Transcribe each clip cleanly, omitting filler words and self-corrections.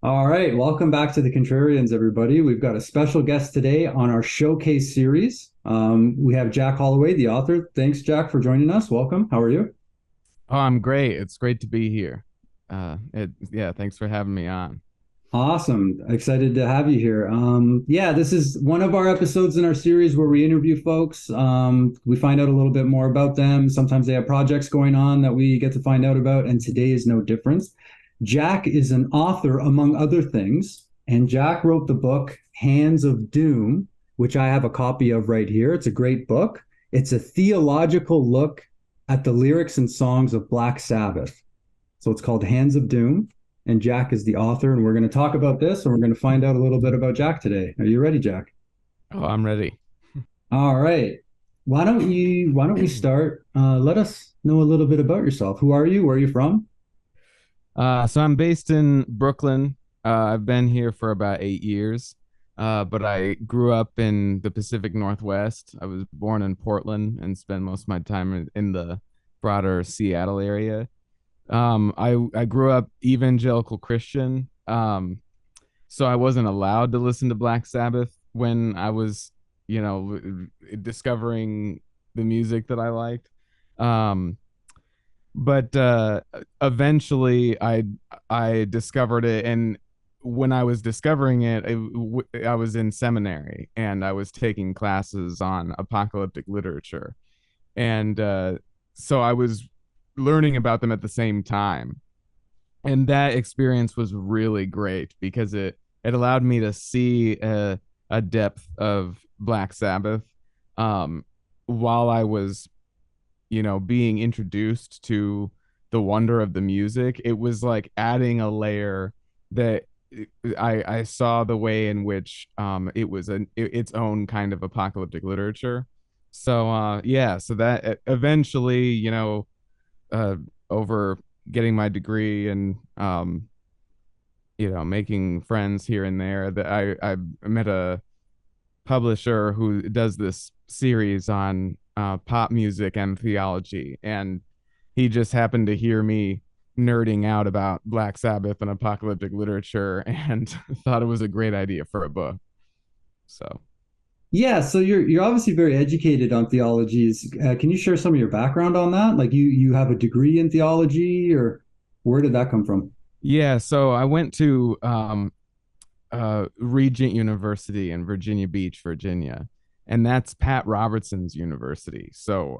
All right, welcome back to the Contrarians, everybody. We've got a special guest today on our showcase series. We have Jack Holloway, the author. Thanks, Jack, for joining us. Welcome. How are you? Oh, I'm great. It's great to be here. Yeah, thanks for having me on. Awesome. Excited to have you here. Yeah, this is one of our episodes in our series where we interview folks. We find out a little bit more about them. Sometimes they have projects going on that we get to find out about, and today is no difference. Jack is an author, among other things, and Jack wrote the book Hands of Doom, which I have a copy of right here. It's a great book. It's a theological look at the lyrics and songs of Black Sabbath. So it's called Hands of Doom, and Jack is the author, and we're going to talk about this, and we're going to find out a little bit about Jack today. Are you ready, Jack? Oh, I'm ready. All right. Why don't we start? Let us know a little bit about yourself. Who are you? Where are you from? So I'm based in Brooklyn. I've been here for about 8 years, but I grew up in the Pacific Northwest. I was born in Portland and spent most of my time in the broader Seattle area. I grew up evangelical Christian, so I wasn't allowed to listen to Black Sabbath when I was, discovering the music that I liked. Um, but eventually I discovered it, and when I was discovering I was in seminary and I was taking classes on apocalyptic literature, and so I was learning about them at the same time, and that experience was really great because it allowed me to see a depth of Black Sabbath, um, while I was being introduced to the wonder of the music. It was like adding a layer that I saw the way in which it was its own kind of apocalyptic literature. So yeah, so that eventually, uh, over getting my degree and making friends here and there, that I met a publisher who does this series on pop music and theology, and he just happened to hear me nerding out about Black Sabbath and apocalyptic literature and thought it was a great idea for a book. So Yeah, so you're obviously very educated on theologies. Can you share some of your background on that? Like you have a degree in theology, or where did that come from? yeah, so I went to Regent University in Virginia Beach, Virginia, and that's Pat Robertson's university. So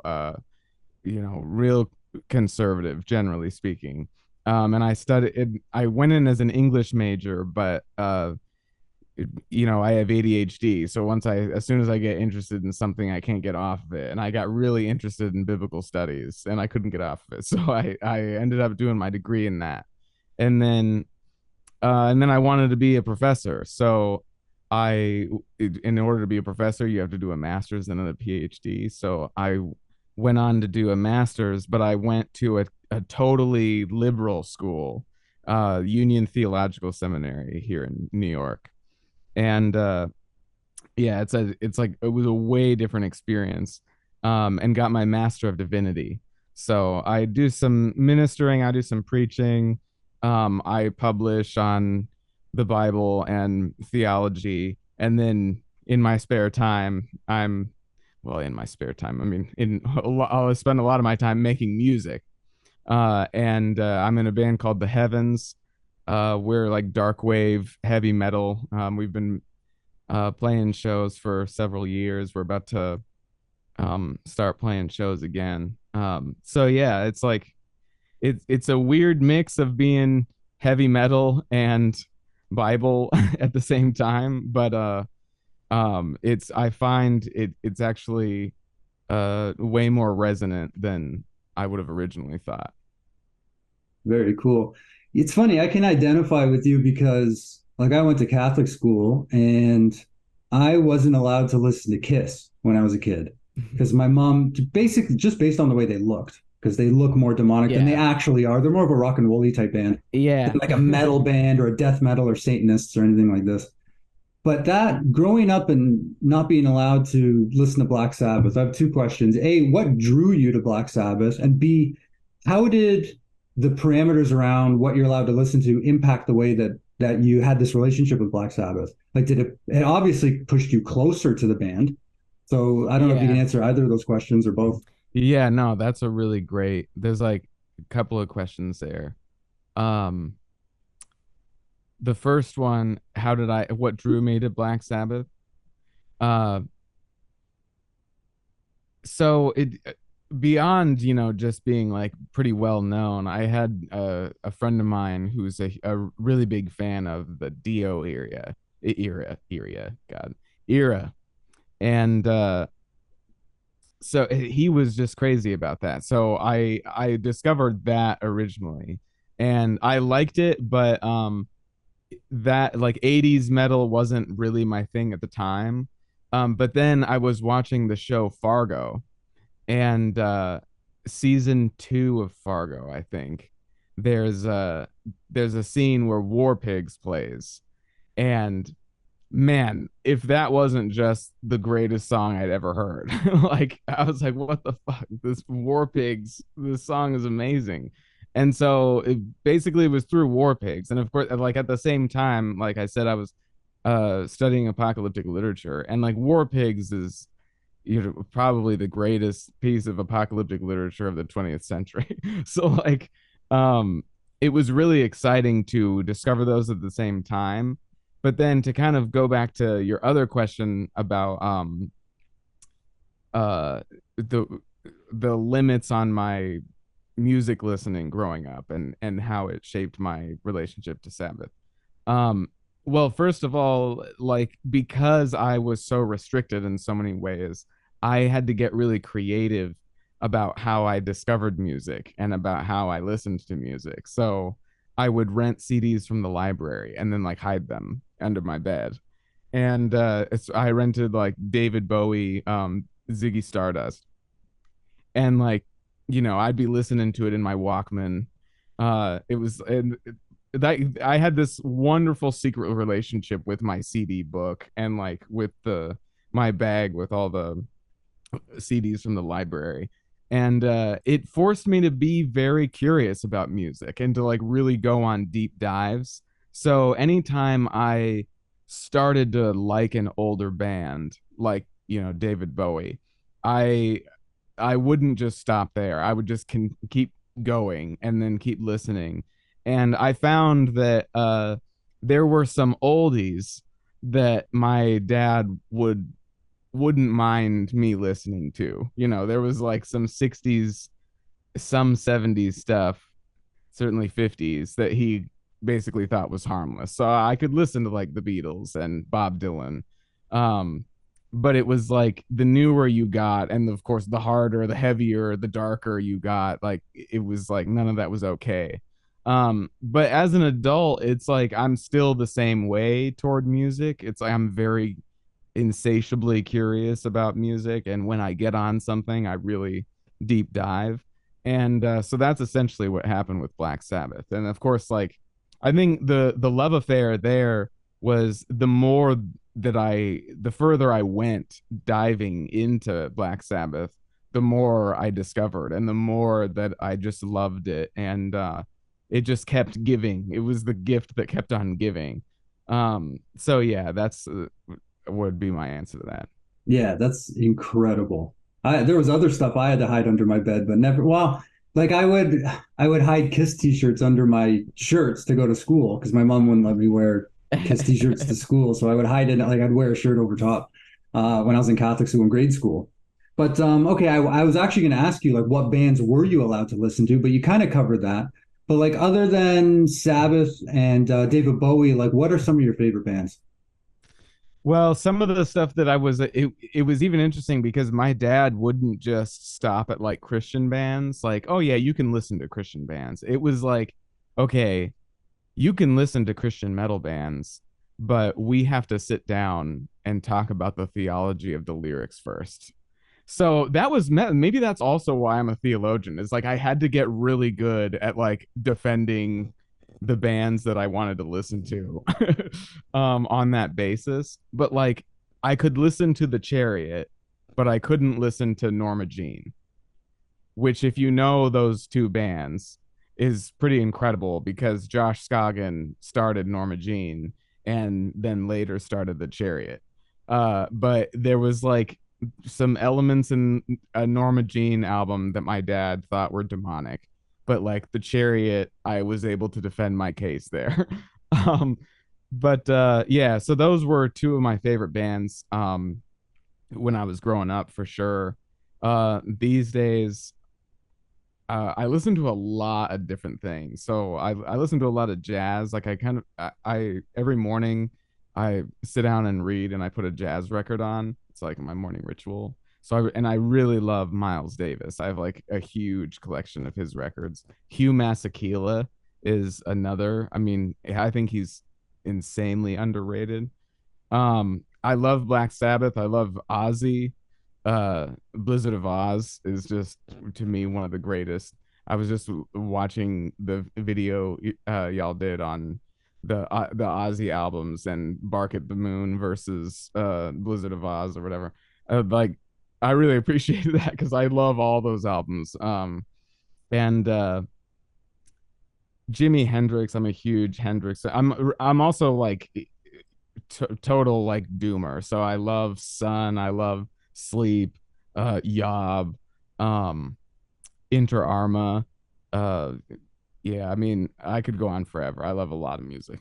real conservative, generally speaking. And I went in as an English major, but I have ADHD. So as soon as I get interested in something, I can't get off of it. And I got really interested in biblical studies and I couldn't get off of it. So I ended up doing my degree in that. And then I wanted to be a professor. So in order to be a professor, you have to do a master's and then a PhD. So I went on to do a master's, but I went to a totally liberal school, Union Theological Seminary here in New York. And yeah, it was a way different experience. And got my Master of Divinity. So I do some ministering, I do some preaching. I publish on the Bible and theology, and then in my spare time, in my spare time, I mean, I'll spend a lot of my time making music. And I'm in a band called The Heavens. We're like dark wave heavy metal. We've been playing shows for several years. We're about to start playing shows again. So yeah, it's like it's a weird mix of being heavy metal and Bible at the same time, but it's I find it's actually way more resonant than I would have originally thought. Very cool. It's funny, I can identify with you because like I went to Catholic school and I wasn't allowed to listen to Kiss when I was a kid because my mom basically just based on the way they looked, because they look more demonic than they Yeah. actually are. They're more of a rock and roll type band Yeah. than like a metal band or a death metal or Satanists or anything like this. But that growing up and not being allowed to listen to Black Sabbath, I have two questions. A, what drew you to Black Sabbath? And B, how did the parameters around what you're allowed to listen to impact the way that that you had this relationship with Black Sabbath? Like, did it obviously pushed you closer to the band? So I don't know if you can Yeah. answer either of those questions or both. Yeah, no, that's a really great. There's like a couple of questions there. Um, the first one, what drew me to Black Sabbath? Uh, so it beyond, just being like pretty well known, I had a friend of mine who's a really big fan of the Dio era. And so he was just crazy about that. So I discovered that originally, and I liked it, but that like 80s metal wasn't really my thing at the time. But then I was watching the show Fargo, and season 2 of Fargo, I think, there's a there's a scene where War Pigs plays, and man, if that wasn't just the greatest song I'd ever heard. Like I was like, what the fuck? This War Pigs, this song is amazing. And so it basically was through War Pigs. And of course, like at the same time, like I said, I was studying apocalyptic literature, and like War Pigs is probably the greatest piece of apocalyptic literature of the 20th century. So like it was really exciting to discover those at the same time. But then to kind of go back to your other question about uh the the limits on my music listening growing up, and how it shaped my relationship to Sabbath. Um well, first of all, like because I was so restricted in so many ways, I had to get really creative about how I discovered music and about how I listened to music. So I would rent CDs from the library and then like hide them under my bed. And I rented like David Bowie, Ziggy Stardust, and like I'd be listening to it in my Walkman. It was and that I had this wonderful secret relationship with my CD book, and like with the my bag with all the CDs from the library. And it forced me to be very curious about music and to like really go on deep dives. So anytime I started to like an older band, like David Bowie, I I wouldn't just stop there. I would just keep going and then keep listening. And I found that there were some oldies that my dad wouldn't mind me listening to. There was like some 60s, some 70s stuff, certainly 50s, that he basically thought was harmless. So I could listen to like the Beatles and Bob Dylan. Um, but it was like the newer you got, and of course, the harder, the heavier, the darker you got, like it was like none of that was okay. But as an adult, it's like I'm still the same way toward music. It's like I'm very insatiably curious about music, and when I get on something, I really deep dive. And so that's essentially what happened with Black Sabbath. And of course, like I think the love affair there was the further I went diving into Black Sabbath, the more I discovered, and the more that I just loved it. And it just kept giving. It was the gift that kept on giving. So yeah, that's would be my answer to that. Yeah, that's incredible. There was other stuff I had to hide under my bed, but never. Well, like I would hide Kiss t-shirts under my shirts to go to school because my mom wouldn't let me wear Kiss t-shirts to school, so I would hide it. Like I'd wear a shirt over top when I was in Catholic school in grade school. But okay, I was actually going to ask you like what bands were you allowed to listen to, but you kind of covered that. But like other than Sabbath and David Bowie, like what are some of your favorite bands? Well, some of the stuff that it was even interesting because my dad wouldn't just stop at like Christian bands, like, oh yeah, you can listen to Christian bands. It was like, okay, you can listen to Christian metal bands, but we have to sit down and talk about the theology of the lyrics first. So that was maybe that's also why I'm a theologian. Is like I had to get really good at like defending the bands that I wanted to listen to on that basis. But like I could listen to The Chariot, but I couldn't listen to Norma Jean, which if you know those two bands, is pretty incredible because Josh Scoggin started Norma Jean and then later started the Chariot. But there was like some elements in a Norma Jean album that my dad thought were demonic, but like the Chariot, I was able to defend my case there. um, but yeah, so those were two of my favorite bands when I was growing up for sure. These days, I listen to a lot of different things. So I listen to a lot of jazz. Like I every morning I sit down and read, and I put a jazz record on. It's like my morning ritual. So I really love Miles Davis. I have like a huge collection of his records. Hugh Masekela is another. I mean, I think he's insanely underrated. I love Black Sabbath. I love Ozzy. Blizzard of Oz is just to me one of the greatest. I was just watching the video y'all did on the Ozzy albums and Bark at the Moon versus Blizzard of Oz or whatever. Like I really appreciated that because I love all those albums. And Jimi Hendrix, I'm a huge Hendrix. I'm also like total like doomer. So I love Sun, I love Sleep, Yob, um, Inter Arma. Uh, yeah, I mean, I could go on forever. I love a lot of music.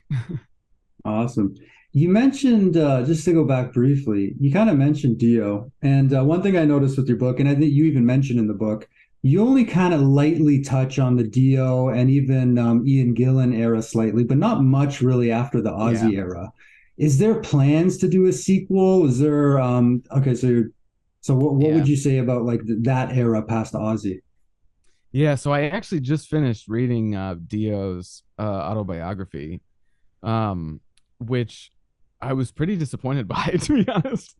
Awesome. You mentioned, just to go back briefly, you kind of mentioned Dio. And one thing I noticed with your book, and I think you even mentioned in the book, you only kind of lightly touch on the Dio and even Ian Gillan era slightly, but not much really after the Yeah. Ozzy era. Is there plans to do a sequel? Is there, okay, so what Yeah. would you say about like that era past Ozzy? Yeah. So I actually just finished reading Dio's autobiography, um, which I was pretty disappointed by, to be honest.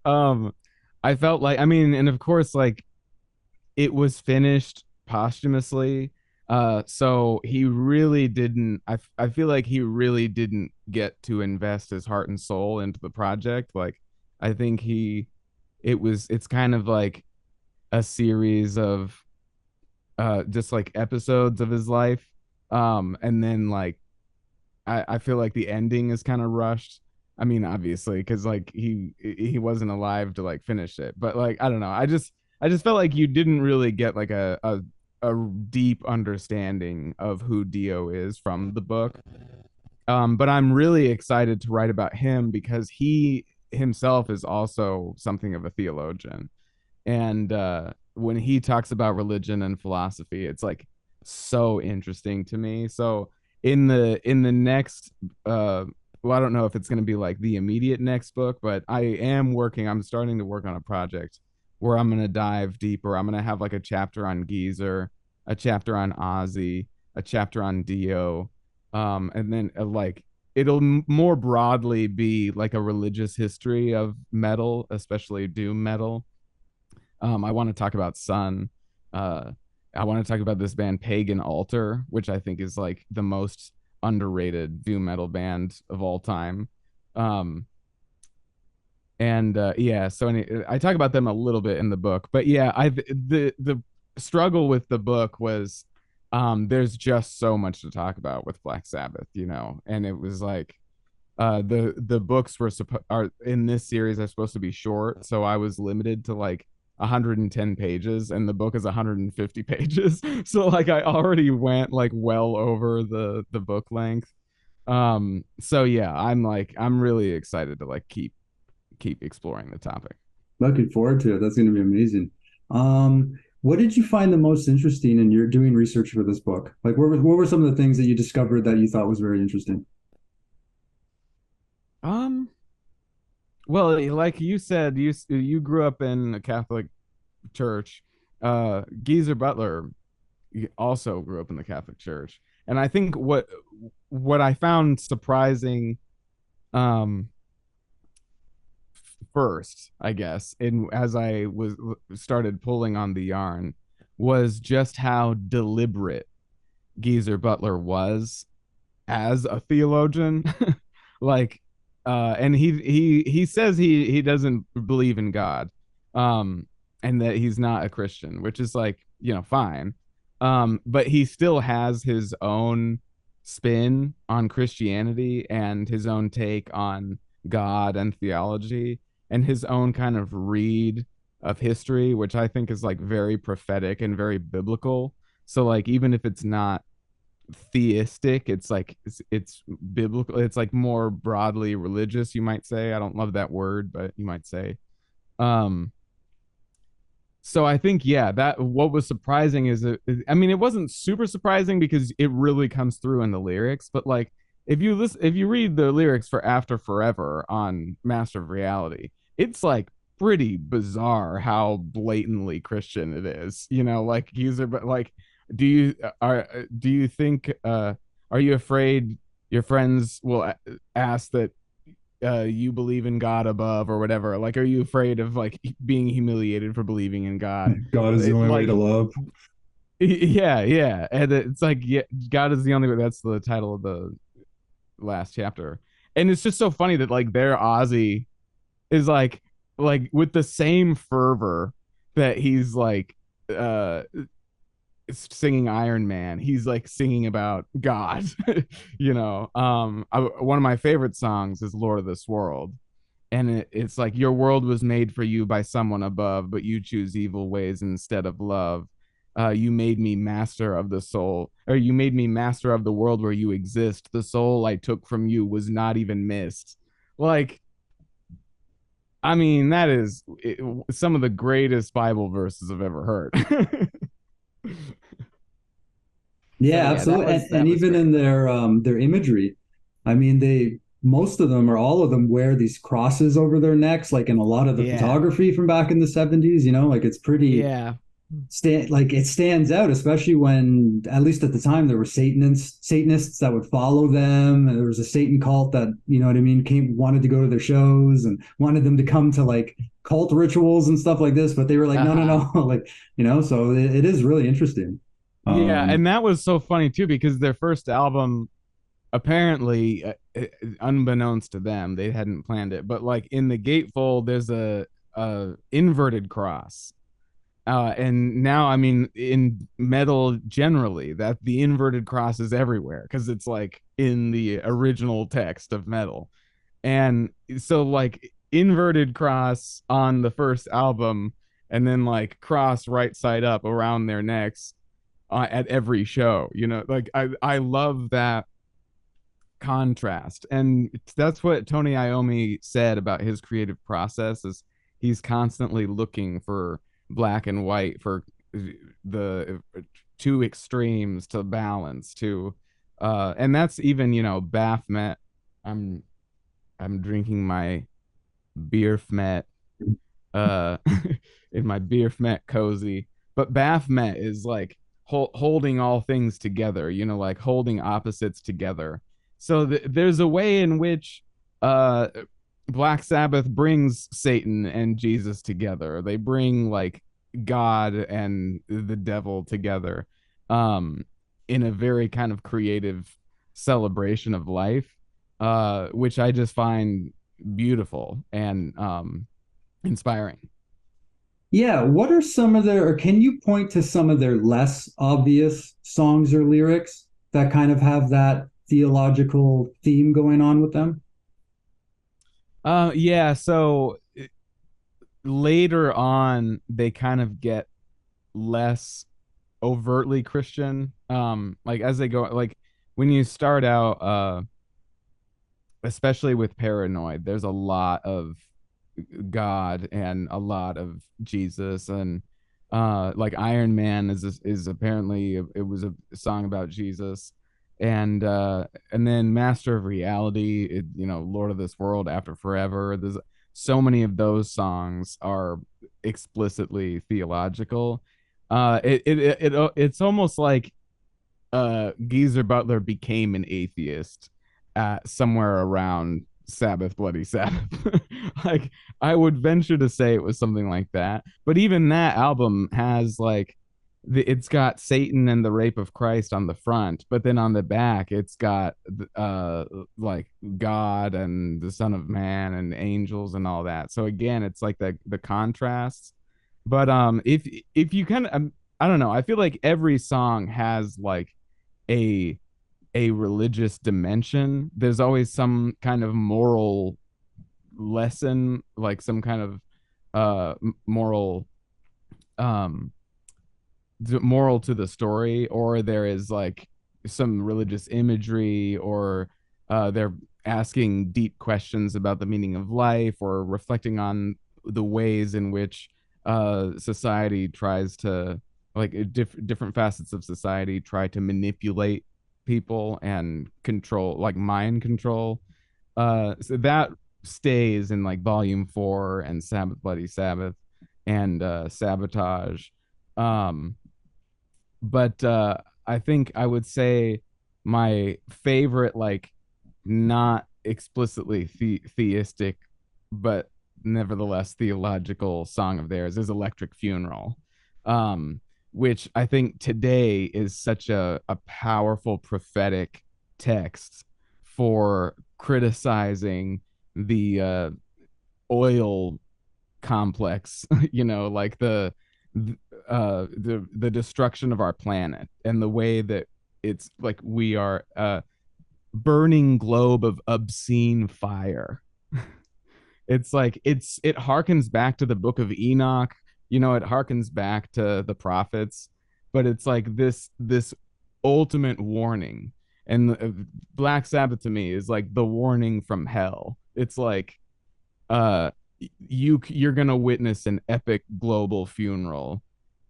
um, I felt like, I mean, and of course, like it was finished posthumously. So he really didn't, I feel like he really didn't get to invest his heart and soul into the project. Like, I think it's kind of like a series of just like episodes of his life. And then like I feel like the ending is kind of rushed. I mean, obviously, because like he wasn't alive to like finish it, but like I don't know. I just felt like you didn't really get like a deep understanding of who Dio is from the book. But I'm really excited to write about him because he himself is also something of a theologian, and when he talks about religion and philosophy, it's like so interesting to me. So in the next well, I don't know if it's going to be like the immediate next book, but I'm starting to work on a project where I'm going to dive deeper. I'm going to have like a chapter on Geezer, a chapter on Ozzy, a chapter on Dio, and then like it'll more broadly be like a religious history of metal, especially doom metal. I want to talk about Sun. Uh, I want to talk about this band Pagan Altar, which I think is like the most underrated doom metal band of all time. Um, and yeah, so I talk about them a little bit in the book, but yeah, the struggle with the book was there's just so much to talk about with Black Sabbath, and it was like the books are in this series are supposed to be short, so I was limited to like 110 pages, and the book is 150 pages. So like I already went like well over the book length. So yeah, I'm really excited to like keep exploring the topic. Looking forward to it. That's going to be amazing. What did you find the most interesting in your doing research for this book? Like, what were some of the things that you discovered that you thought was very interesting? Um, well, like you said, you grew up in a Catholic church. Geezer Butler also grew up in the Catholic Church, and I think what I found surprising, um, first, I guess, in as I was started pulling on the yarn, was just how deliberate Geezer Butler was as a theologian. Like, and he says he doesn't believe in God, um, and that he's not a Christian, which is like fine. But he still has his own spin on Christianity and his own take on God and theology and his own kind of read of history, which I think is like very prophetic and very biblical. So like even if it's not theistic, it's like it's biblical, it's like more broadly religious, you might say. I don't love that word, but you might say. Um so I think, yeah, that what was surprising is I mean, it wasn't super surprising because it really comes through in the lyrics, but like if you read the lyrics for After Forever on Master of Reality, it's like pretty bizarre how blatantly Christian it is. You know, like user, but like, do you think are you afraid your friends will ask that you believe in God above or whatever? Like, are you afraid of like being humiliated for believing in God? God is the only way to Like, love. yeah, yeah, and it's like, yeah, God is the only way. That's the title of the last chapter, and it's just so funny that like their Ozzy is like with the same fervor that he's like uh singing Iron Man, he's like singing about God. You know, one of my favorite songs is Lord of this World, and it's like your world was made for you by someone above, but you choose evil ways instead of love. You made me master of the soul, or you made me master of the world where you exist. The soul I took from you was not even missed. Like, I mean, that is some of the greatest Bible verses I've ever heard. So Yeah, yeah, absolutely. And that was even in great. their imagery, I mean, they most of them or all of them wear these crosses over their necks, like in a lot of the Yeah, photography from back in the 70s, you know, like it's pretty yeah, like it stands out, especially when at least at the time there were Satanists that would follow them. And there was a Satan cult that, you know what I mean, came wanted to go to their shows and wanted them to come to like cult rituals and stuff like this, but they were like, no, no, uh-huh. no, like, you know, so it is really interesting. Yeah, Um, and that was so funny too because their first album, apparently, unbeknownst to them, they hadn't planned it, but like in the gatefold, there's a inverted cross. And now, I mean, in metal generally, that the inverted cross is everywhere because it's like in the original text of metal. And so, like, inverted cross on the first album, and then like cross right side up around their necks at every show. You know, like I love that contrast, and that's what Tony Iommi said about his creative process is he's constantly looking for black and white, for the two extremes to balance to and that's even, you know, Baphomet. i'm I'm drinking my beer uh in my beer cozy, but Baphomet is like holding all things together, you know, like holding opposites together. So there's a way in which uh Black Sabbath brings Satan and Jesus together. They bring like God and the devil together in a very kind of creative celebration of life, which I just find beautiful and inspiring. yeah, what are some of their, or can you point to some of their less obvious songs or lyrics that kind of have that theological theme going on with them? Yeah, so later on they kind of get less overtly Christian. Like as they go, like when you start out, especially with Paranoid, there's a lot of God and a lot of Jesus, and like Iron Man is apparently it was a song about Jesus, and then Master of Reality, you know, Lord of this World, After Forever. There's so many of those songs are explicitly theological. It's almost like Geezer Butler became an atheist at somewhere around Sabbath, Bloody Sabbath. Like I would venture to say it was something like that. But even that album has like it's got Satan and the rape of Christ on the front, but then on the back it's got like God and the Son of Man and angels and all that. So again, it's like the contrasts. But if you kind of I don't know. I feel like every song has like a a religious dimension. There's always some kind of moral lesson, like some kind of moral um moral to the story, or there is like some religious imagery, or they're asking deep questions about the meaning of life, or reflecting on the ways in which society tries to, like different facets of society try to manipulate people and control, like mind control. So that stays in like volume 4 and Sabbath Bloody Sabbath and Sabotage. um but I think I would say my favorite, like not explicitly theistic, but nevertheless theological song of theirs is Electric Funeral, um, which I think today is such a powerful prophetic text for criticizing the oil complex, like the destruction of our planet, and the way that it's like we are a burning globe of obscene fire. It's like it harkens back to the book of Enoch, it harkens back to the prophets, but it's like this ultimate warning. And Black Sabbath to me is like the warning from hell. It's like uh you're gonna witness an epic global funeral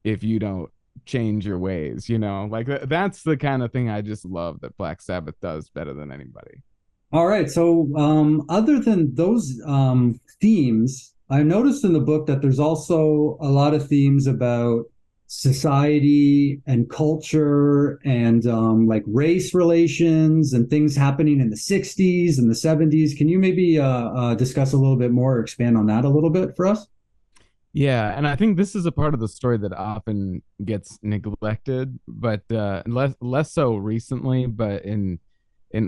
if you don't change your ways, like that's the kind of thing I just love that Black Sabbath does better than anybody. All right. So, other than those themes, I noticed in the book that there's also a lot of themes about society and culture and like race relations and things happening in the 60s and the 70s. Can you maybe discuss a little bit more, or expand on that a little bit for us? Yeah, and I think this is a part of the story that often gets neglected, but less so recently. But in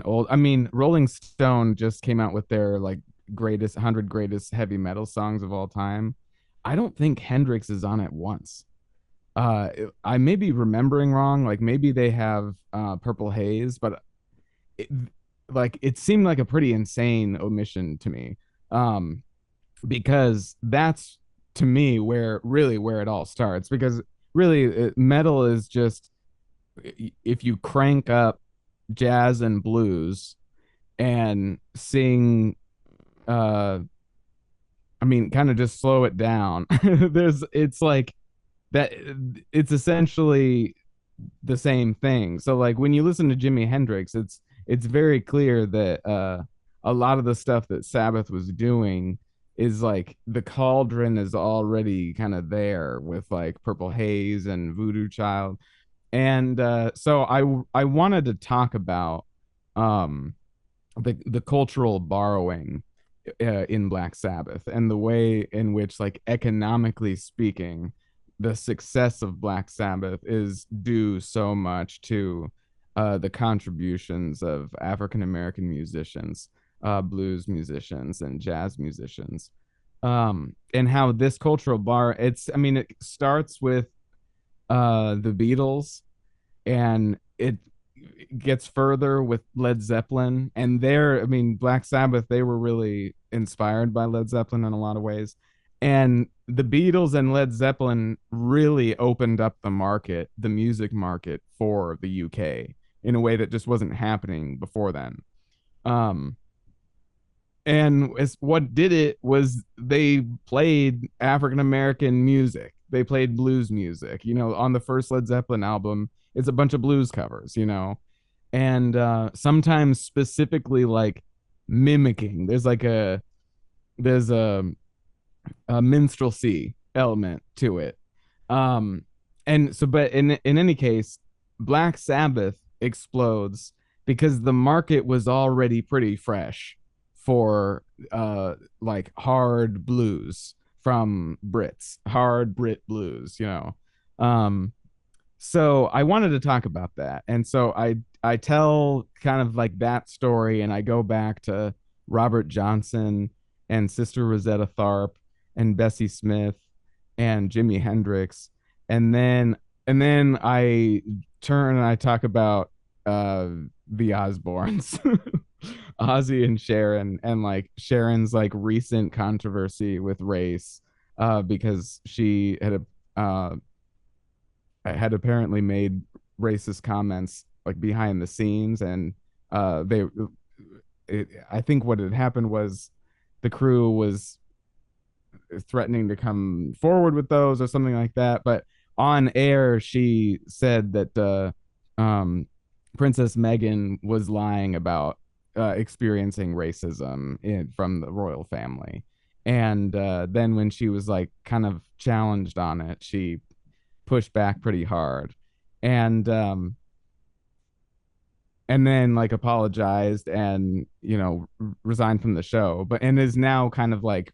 old, I mean, Rolling Stone just came out with their like greatest 100 greatest heavy metal songs of all time. I don't think Hendrix is on it once. I may be remembering wrong. Like maybe they have Purple Haze, but it, like it seemed like a pretty insane omission to me. Um, because that's to me where it all starts, because really metal is just, if you crank up jazz and blues and sing, uh I mean kind of just slow it down, it's like that, it's essentially the same thing. So like when you listen to Jimi Hendrix, it's very clear that a lot of the stuff that Sabbath was doing is like the cauldron is already kind of there with like Purple Haze and Voodoo Child. And so I wanted to talk about um the cultural borrowing in Black Sabbath, and the way in which, like economically speaking, the success of Black Sabbath is due so much to the contributions of African American musicians, blues musicians, and jazz musicians. And how this cultural I mean, it starts with the Beatles, and it gets further with Led Zeppelin. And I mean, Black Sabbath, they were really inspired by Led Zeppelin in a lot of ways. And the Beatles and Led Zeppelin really opened up the music market for the UK in a way that just wasn't happening before then. Um, and what did it was they played African American music. They played blues music. On the first Led Zeppelin album, it's a bunch of blues covers, and sometimes specifically like mimicking. There's a minstrelsy element to it. Um, and so, but in any case, Black Sabbath explodes because the market was already pretty fresh for like hard blues from Brits, hard Brit blues. So I wanted to talk about that. And so I tell kind of like that story, and I go back to Robert Johnson and Sister Rosetta Tharpe and Bessie Smith and Jimi Hendrix. And then and then I turn and I talk about uh the Osbournes. Ozzy and Sharon, and like Sharon's like recent controversy with race, because she had apparently made racist comments like behind the scenes, and they I think what had happened was the crew was threatening to come forward with those or something like that. But on air, she said that Princess Meghan was lying about experiencing racism from the royal family. And then when she was like kind of challenged on it, she pushed back pretty hard. And and then like apologized and resigned from the show, but and is now kind of like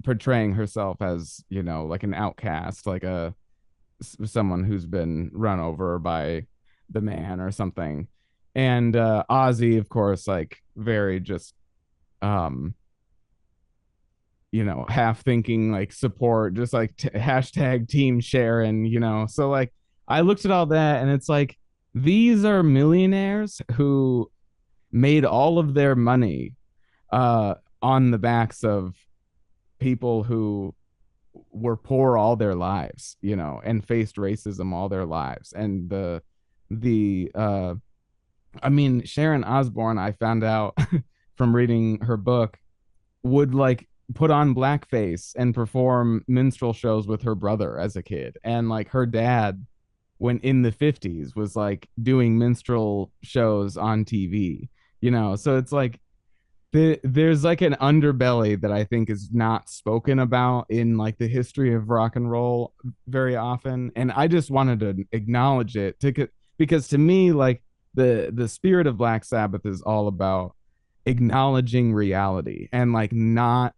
portraying herself as like an outcast, like a someone who's been run over by the man or something. And Ozzy, of course, like very just um half thinking like support, just like hashtag team Sharon, so like I looked at all that and it's like these are millionaires who made all of their money uh on the backs of people who were poor all their lives, and faced racism all their lives. And the I mean, Sharon Osbourne, I found out from reading her book, would like put on blackface and perform minstrel shows with her brother as a kid. And like her dad, when in the 50s, was like doing minstrel shows on TV, so it's like there's like an underbelly that I think is not spoken about in like the history of rock and roll very often. And I just wanted to acknowledge it because to me, like the spirit of Black Sabbath is all about acknowledging reality and like not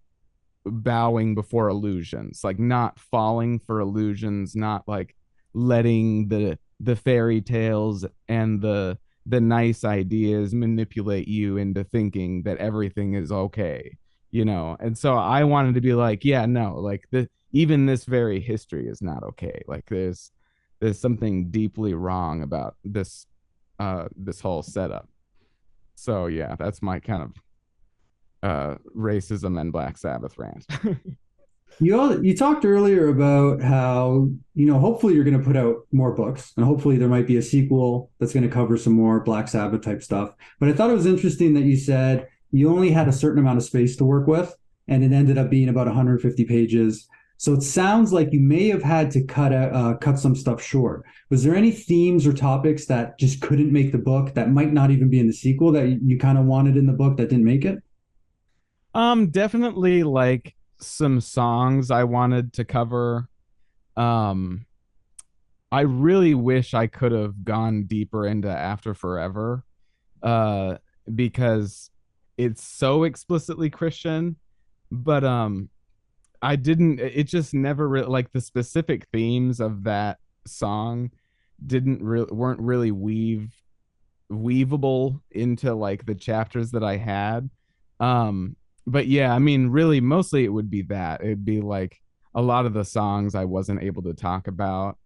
bowing before illusions, like not falling for illusions, not like letting the fairy tales and the nice ideas manipulate you into thinking that everything is okay, And so I wanted to be like, yeah, no, like even this very history is not okay. Like there's something deeply wrong about this whole setup. So yeah, that's my kind of racism and Black Sabbath rant. You talked earlier about how, hopefully you're going to put out more books and hopefully there might be a sequel that's going to cover some more Black Sabbath type stuff. But I thought it was interesting that you said you only had a certain amount of space to work with and it ended up being about 150 pages. So it sounds like you may have had to cut some stuff short. Was there any themes or topics that just couldn't make the book that might not even be in the sequel that you kind of wanted in the book that didn't make it? Definitely like some songs I wanted to cover. Um, I really wish I could have gone deeper into After Forever, uh, because it's so explicitly Christian, but I didn't. It just never really like the specific themes of that song didn't really weren't really weavable into like the chapters that I had. But yeah, I mean, really, mostly it would be that. It'd be like a lot of the songs I wasn't able to talk about.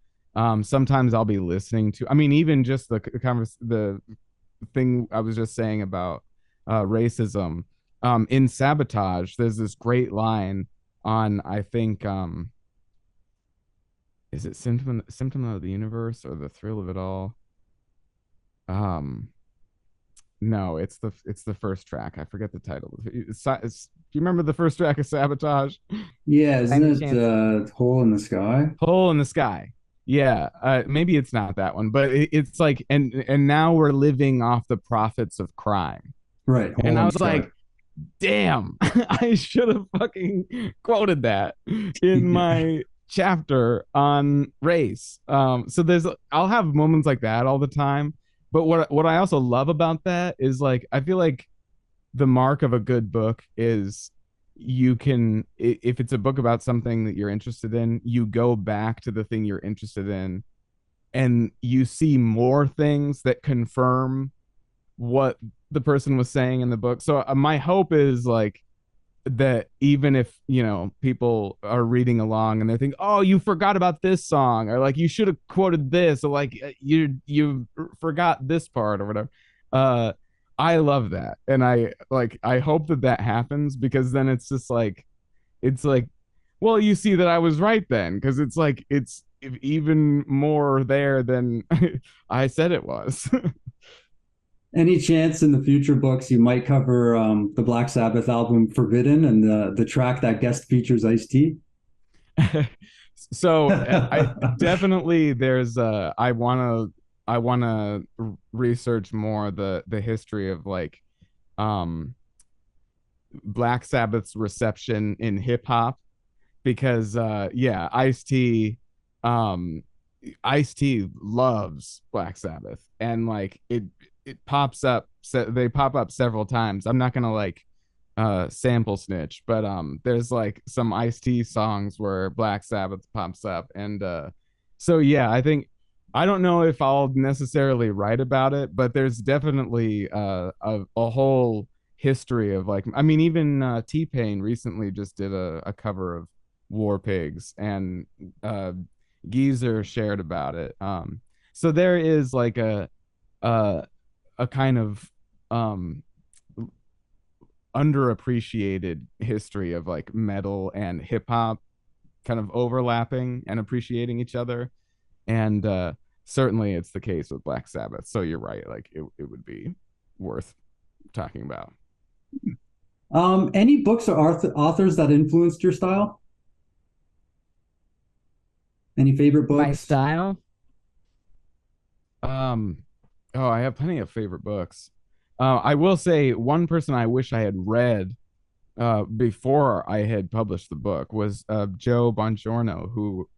Sometimes I'll be listening to, I mean, even just the thing I was just saying about racism. In Sabotage, there's this great line on, I think, is it Symptom of the Universe or The Thrill of It All? Um, No, it's the first track. I forget the title. Do you remember the first track of Sabotage? Yeah, Any isn't it chance? Hole in the Sky? Hole in the Sky. Yeah, maybe it's not that one, but it's like, and now we're living off the profits of crime. Right, And Hole I in the was Sky. like, damn, I should have fucking quoted that in my chapter on race. So I'll have moments like that all the time. But what I also love about that is like I feel like the mark of a good book is you can, if it's a book about something that you're interested in, you go back to the thing you're interested in and you see more things that confirm what the person was saying in the book. So my hope is like that even if people are reading along and they think, oh, you forgot about this song, or like you should have quoted this, or like you forgot this part or whatever. uh I love that, and I hope that that happens, because then it's just like, it's like, well, you see that I was right then, because it's like it's even more there than I said it was. Any chance in the future books you might cover the Black Sabbath album Forbidden and the track that guest features Ice-T? So I definitely, there's I want to research more the history of like um Black Sabbath's reception in hip hop, because yeah, um Ice-T loves Black Sabbath, and like it pops up, so they pop up several times. I'm not gonna like sample snitch, but there's like some Ice-T songs where Black Sabbath pops up, and so yeah, I think, I don't know if I'll necessarily write about it, but there's definitely a whole history of like, I mean, even T-Pain recently just did a cover of War Pigs, and uh Geezer shared about it. So there is like a a kind of um underappreciated history of like metal and hip hop kind of overlapping and appreciating each other. And certainly it's the case with Black Sabbath. So you're right, like it would be worth talking about. Any books or authors that influenced your style? Any favorite My books? style? Um, oh, I have plenty of favorite books. I will say one person I wish I had read before I had published the book was Joe Bongiorno, who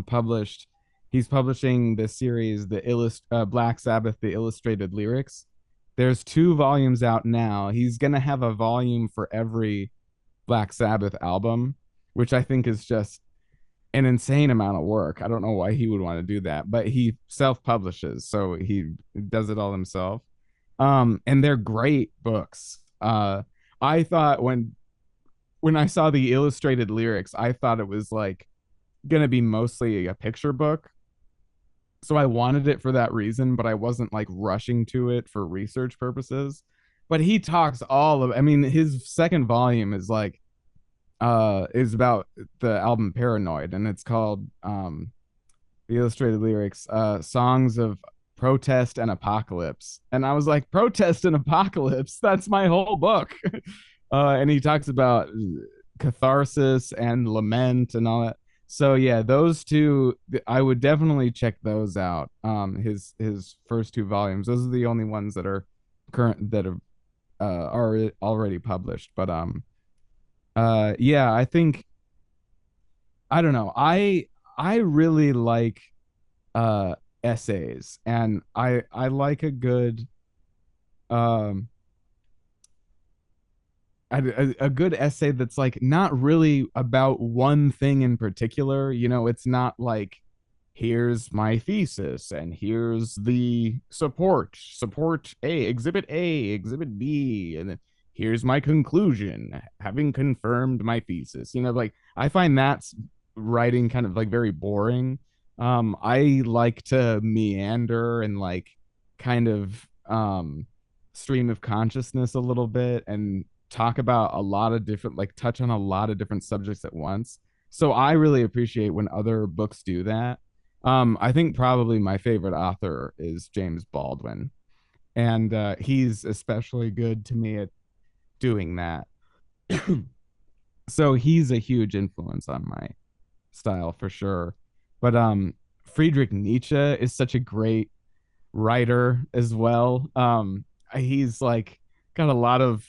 published. He's publishing the series, Black Sabbath, the Illustrated Lyrics. There's 2 volumes out now. He's gonna have a volume for every Black Sabbath album, which I think is just an insane amount of work. I don't know why he would want to do that, but he self-publishes, so he does it all himself. And they're great books. I thought when I saw the illustrated lyrics, I thought it was like gonna be mostly a picture book. So I wanted it for that reason, but I wasn't like rushing to it for research purposes. But he talks all of, I mean, his second volume is about the album Paranoid, and it's called the illustrated lyrics, songs of protest and apocalypse. And I was like, protest and apocalypse, that's my whole book. And he talks about catharsis and lament and all that. So yeah, those two, I would definitely check those out. His first 2 volumes, those are the only ones that are current, that are already published. But yeah, I think, I don't know, I really like essays, and I like a good um a good essay that's like not really about one thing in particular. It's not like, here's my thesis and here's the support A, exhibit B, and then here's my conclusion, having confirmed my thesis. Like, I find that's writing kind of like very boring. I like to meander and like kind of stream of consciousness a little bit, and talk about a lot of different, like touch on a lot of different subjects at once. So I really appreciate when other books do that. I think probably my favorite author is James Baldwin, and he's especially good to me at doing that. So he's a huge influence on my style for sure. But Friedrich Nietzsche is such a great writer as well. He's like got a lot of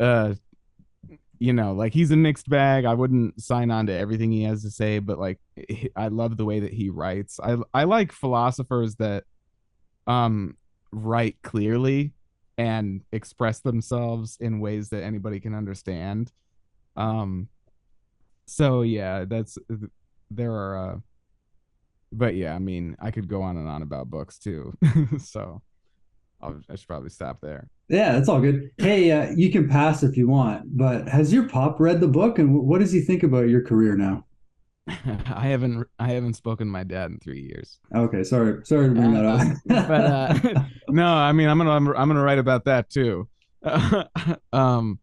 uh like, he's a mixed bag. I wouldn't sign on to everything he has to say, but like, I love the way that he writes. I like philosophers that write clearly and express themselves in ways that anybody can understand. Um so yeah, there are but yeah, I mean, I could go on and on about books too. So I should probably stop there. Yeah, that's all good. Hey, you can pass if you want, but has your pop read the book, and what does he think about your career now? I haven't spoken to my dad in 3 years. Okay, sorry to bring that But up. no, I mean I'm gonna write about that too. um,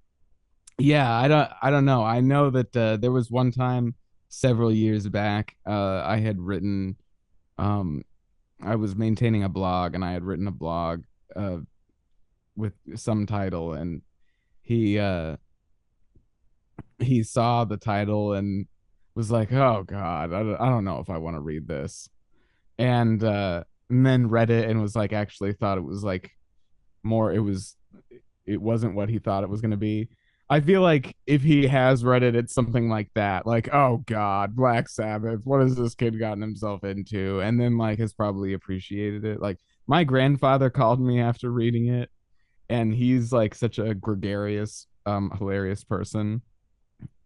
yeah, I don't know. I know that there was one time several years back, I had written, um, I was maintaining a blog, and I had written a blog uh with some title, and he uh he saw the title and was like, "Oh God, I don't know if I want to read this," and then read it and was like, actually thought it was like more. It wasn't what he thought it was going to be. I feel like if he has read it, it's something like that, like, "Oh God, Black Sabbath, what has this kid gotten himself into?" And then like has probably appreciated it. Like my grandfather called me after reading it, and he's like such a gregarious, hilarious person,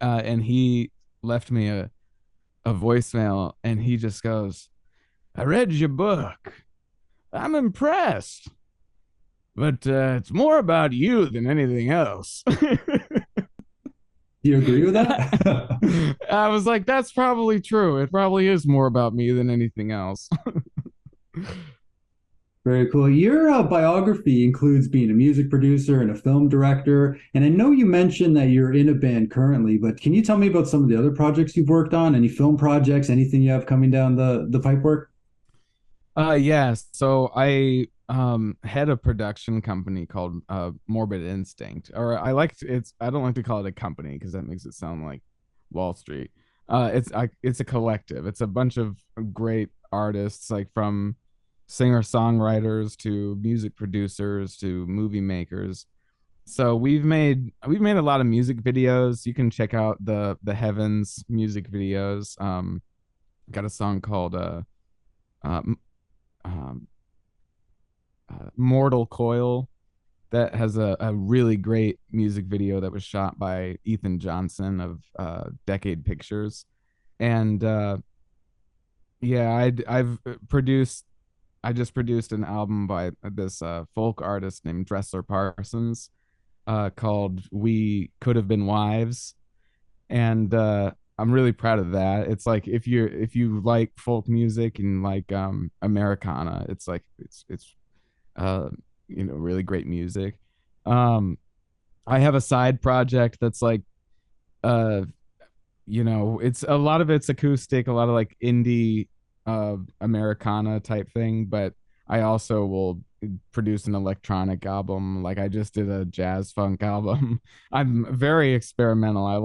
and he left me a voicemail, and he just goes, "I read your book. I'm impressed, but it's more about you than anything else." Do you agree with that? I was like, "That's probably true. It probably is more about me than anything else." Very cool. Your biography includes being a music producer and a film director. And I know you mentioned that you're in a band currently, but can you tell me about some of the other projects you've worked on? Any film projects, anything you have coming down the pipe work? Yeah. So I had a production company called Morbid Instinct, or I don't like to call it a company because that makes it sound like Wall Street. It's a collective. It's a bunch of great artists, like from singer-songwriters to music producers to movie makers. So we've made a lot of music videos. You can check out the Heavens music videos. Got a song called um, um, Mortal Coil that has a really great music video that was shot by Ethan Johnson of Decade Pictures. And yeah, I've produced I just produced an album by this folk artist named Dressler Parsons, called "We Could Have Been Wives," and I'm really proud of that. It's like if you like folk music and like Americana, it's like it's uh really great music. Um, I have a side project that's like uh it's a lot of it's acoustic, a lot of like indie Americana type thing, but I also will produce an electronic album. Like I just did a jazz funk album. I'm very experimental. I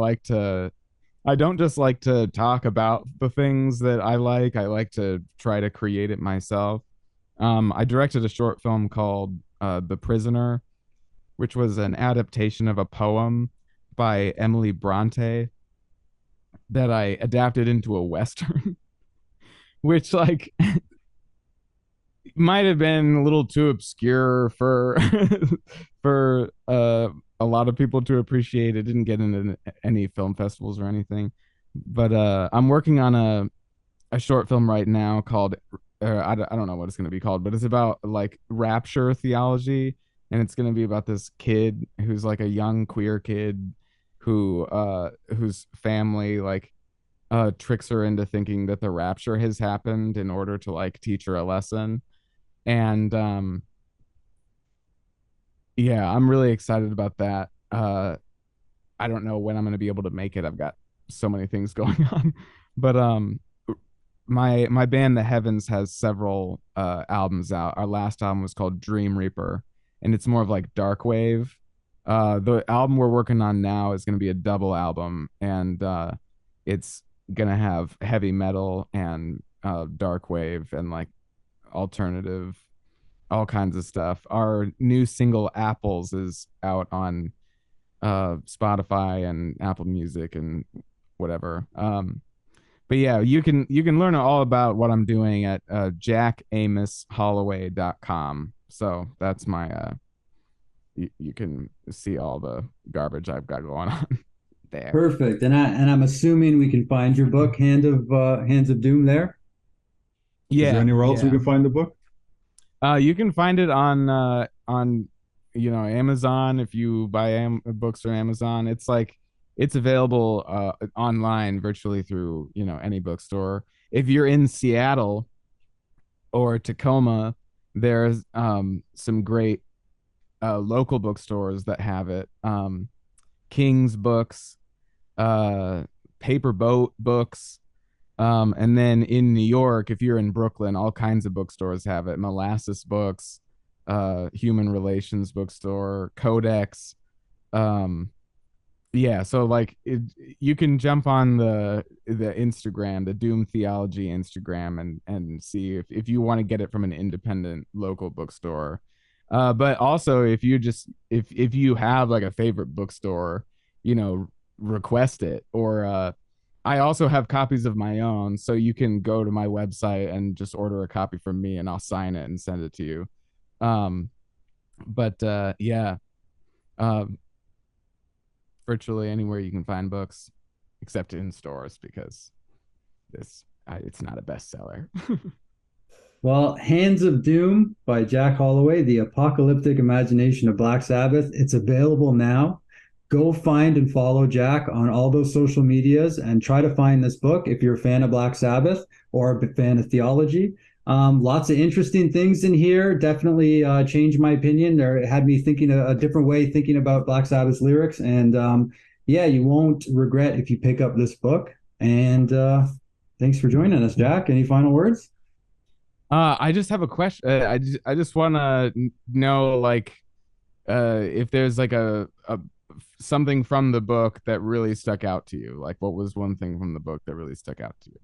don't just like to talk about the things that I like. I like to try to create it myself. I directed a short film called The Prisoner, which was an adaptation of a poem by Emily Bronte that I adapted into a western, which like might have been a little too obscure for for a lot of people to appreciate. It didn't get into any film festivals or anything, but I'm working on a short film right now called I don't know what it's going to be called, but it's about like rapture theology, and it's going to be about this kid who's like a young queer kid whose family like tricks her into thinking that the rapture has happened in order to like teach her a lesson. And yeah, I'm really excited about that. I don't know when I'm going to be able to make it. I've got so many things going on, but my band The Heavens has several albums out. Our last album was called Dream Reaper, and it's more of like dark wave. The album we're working on now is going to be a double album, and it's gonna have heavy metal and dark wave and like alternative, all kinds of stuff. Our new single Apples is out on Spotify and Apple Music and whatever. But yeah, you can learn all about what I'm doing at jackamisholloway.com. So that's my you can see all the garbage I've got going on there. Perfect. And I'm assuming we can find your book, Hands of Doom there. Is there Yeah, anywhere else we yeah. can find the book? You can find it on on Amazon. If you buy books from Amazon, it's like it's available online virtually through any bookstore. If you're in Seattle or Tacoma, there's some great local bookstores that have it. King's Books, uh, Paper Boat Books, and then in New York, if you're in Brooklyn, all kinds of bookstores have it. Molasses Books, Human Relations Bookstore, Codex. Um, yeah, so like you can jump on the Instagram, the Doom Theology Instagram, and see if you want to get it from an independent local bookstore. But also if you have like a favorite bookstore, request it. Or I also have copies of my own, so you can go to my website and just order a copy from me, and I'll sign it and send it to you. Um, but yeah, um, virtually anywhere you can find books, except in stores because it's not a bestseller. Well, Hands of Doom by Jack Holloway, The Apocalyptic Imagination of Black Sabbath. It's available now. Go find and follow Jack on all those social medias and try to find this book if you're a fan of Black Sabbath or a fan of theology. Lots of interesting things in here. Definitely changed my opinion. There had me thinking a different way, thinking about Black Sabbath's lyrics. And yeah, you won't regret if you pick up this book. And thanks for joining us, Jack. Any final words? I just have a question. I just want to know, like, if there's like a something from the book that really stuck out to you. Like, what was one thing from the book that really stuck out to you?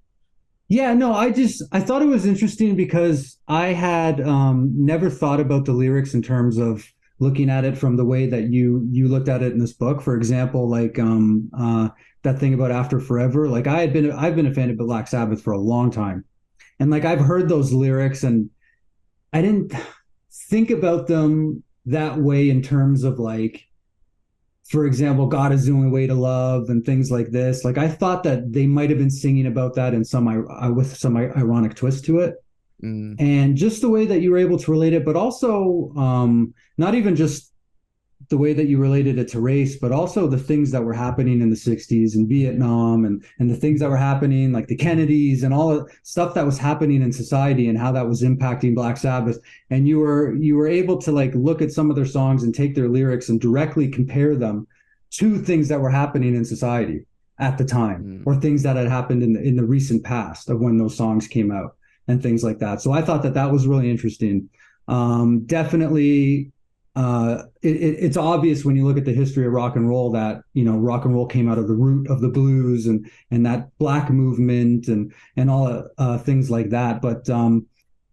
Yeah, no, I thought it was interesting because I had never thought about the lyrics in terms of looking at it from the way that you looked at it in this book. For example, like that thing about After Forever. Like I've been a fan of Black Sabbath for a long time, and like I've heard those lyrics, and I didn't think about them that way in terms of like, for example, God is the only way to love and things like this. Like I thought that they might have been singing about that in some with some ironic twist to it. Mm. And just the way that you were able to relate it, but also not even just the way that you related it to race, but also the things that were happening in the 60s in Vietnam, and the things that were happening, like the Kennedys and all the stuff that was happening in society and how that was impacting Black Sabbath. And you were able to like look at some of their songs and take their lyrics and directly compare them to things that were happening in society at the time, or things that had happened in the recent past of when those songs came out and things like that. So I thought that that was really interesting. Definitely it's obvious when you look at the history of rock and roll that rock and roll came out of the root of the blues and that black movement and all things like that. But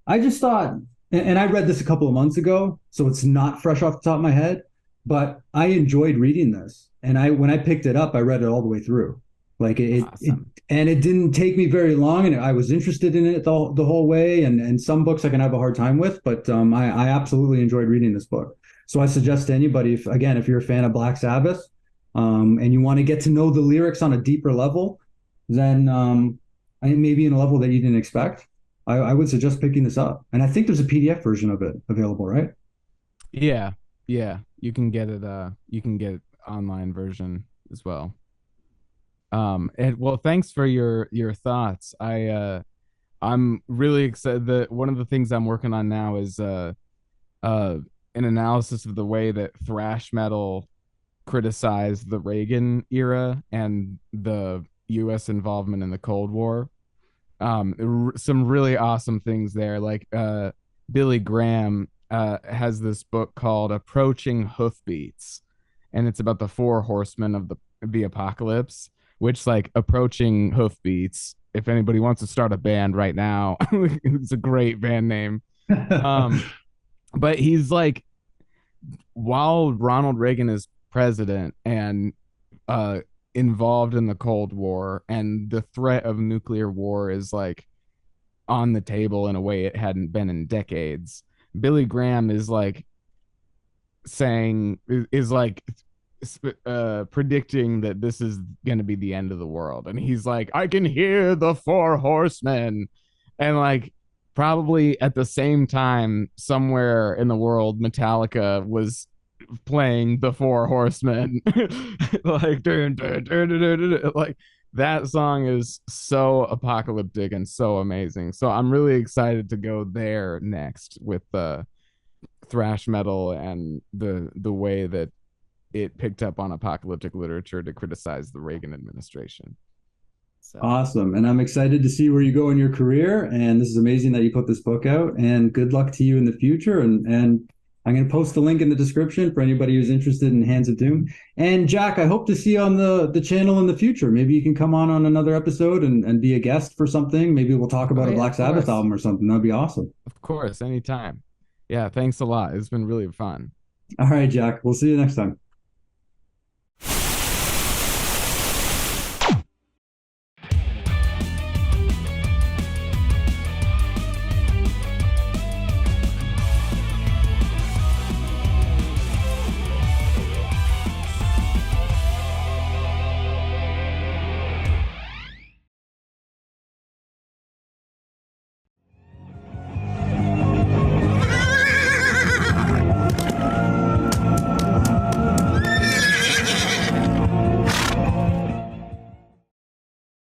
I just thought, and I read this a couple of months ago, so it's not fresh off the top of my head, but I enjoyed reading this, and when I picked it up, I read it all the way through. Like awesome. And it didn't take me very long, and I was interested in it the whole way. And some books I can have a hard time with, but I absolutely enjoyed reading this book. So I suggest to anybody, if you're a fan of Black Sabbath, and you want to get to know the lyrics on a deeper level, then maybe in a level that you didn't expect, I would suggest picking this up. And I think there's a PDF version of it available, right? Yeah, you can get it. You can get online version as well. And well, thanks for your thoughts. I'm really excited that one of the things I'm working on now is an analysis of the way that thrash metal criticized the Reagan era and the U.S. involvement in the Cold War. Some really awesome things there. Like Billy Graham has this book called Approaching Hoofbeats, and it's about the four horsemen of the apocalypse, which, like, Approaching Hoofbeats, if anybody wants to start a band right now, it's a great band name. But he's like, while Ronald Reagan is president and involved in the Cold War, and the threat of nuclear war is like on the table in a way it hadn't been in decades, Billy Graham is like saying, is like predicting that this is going to be the end of the world. And he's like, I can hear the four horsemen. And like, probably at the same time somewhere in the world Metallica was playing the Four Horsemen. Like like that song is so apocalyptic and so amazing. So I'm really excited to go there next with the thrash metal and the way that it picked up on apocalyptic literature to criticize the Reagan administration. So Awesome. And I'm excited to see where you go in your career. And this is amazing that you put this book out. And good luck to you in the future. And I'm going to post the link in the description for anybody who's interested in Hands of Doom. And Jack, I hope to see you on the channel in the future. Maybe you can come on another episode and be a guest for something. Maybe we'll talk about a Black Sabbath album or something. That'd be awesome. Of course, anytime. Yeah, thanks a lot. It's been really fun. All right, Jack. We'll see you next time.